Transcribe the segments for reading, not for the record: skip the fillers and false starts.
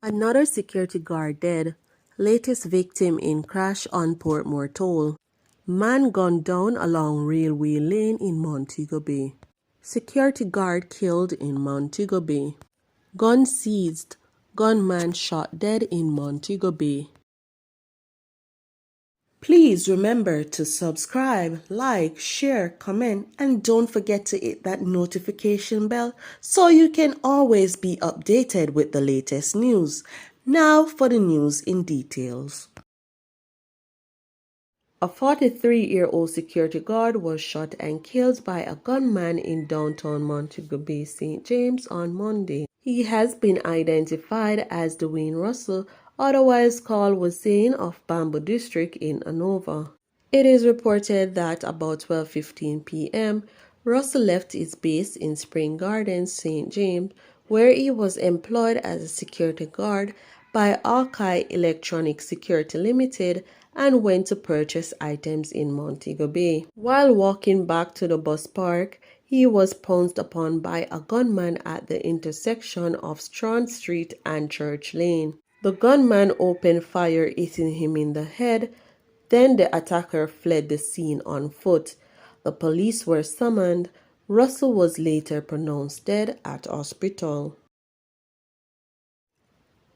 Another security guard dead. Latest victim in crash on Port Montego. Man gunned down along railway lane in Montego Bay. Security guard killed in Montego Bay. Gun seized. Gunman shot dead in Montego Bay. Please remember to subscribe, like, share, comment, and don't forget to hit that notification bell so you can always be updated with the latest news. Now for the news in details. A 43-year-old security guard was shot and killed by a gunman in downtown Montego Bay, St. James on Monday. He has been identified as Dwayne Russell, otherwise called Hussein of Bamboo District in Anova. It is reported that about 12:15 p.m., Russell left his base in Spring Gardens, St. James, where he was employed as a security guard by Hawkeye Electronic Security Limited and went to purchase items in Montego Bay. While walking back to the bus park, he was pounced upon by a gunman at the intersection of Strand Street and Church Lane. The gunman opened fire, hitting him in the head. Then the attacker fled the scene on foot. The police were summoned. Russell was later pronounced dead at hospital.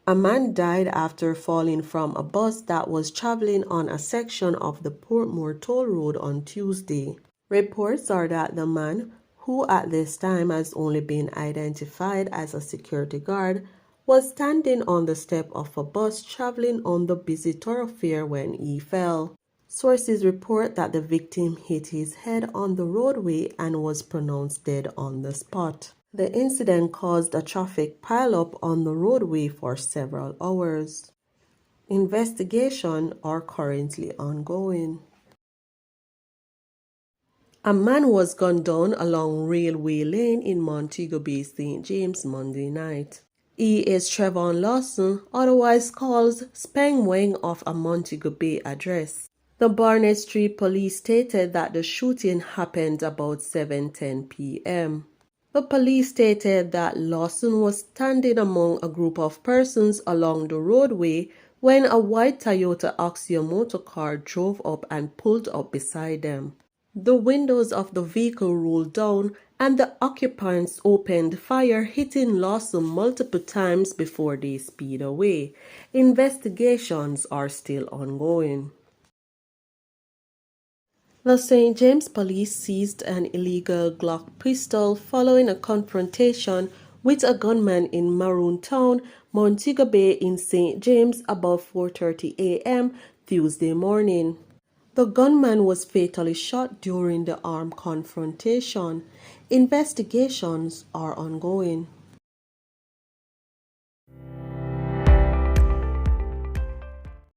A man died after falling from a bus that was traveling on a section of the Portmore Toll Road on Tuesday. Reports are that the man, who at this time has only been identified as a security guard, was standing on the step of a bus traveling on the busy thoroughfare when he fell. Sources report that the victim hit his head on the roadway and was pronounced dead on the spot. The incident caused a traffic pileup on the roadway for several hours. Investigations are currently ongoing. A man was gunned down along Railway Lane in Montego Bay, St. James, Monday night. He is Trevon Lawson, otherwise called Speng Weng of a Montego Bay address. The Barnett Street Police stated that the shooting happened about 7:10 p.m. The police stated that Lawson was standing among a group of persons along the roadway when a white Toyota Axia motor car drove up and pulled up beside them. The windows of the vehicle rolled down and the occupants opened fire, hitting Lawson multiple times before they speed away. Investigations are still ongoing. The St. James police seized an illegal Glock pistol following a confrontation with a gunman in Maroon Town, Montego Bay in St. James about 4:30 a.m. Tuesday morning. The gunman was fatally shot during the armed confrontation. Investigations are ongoing.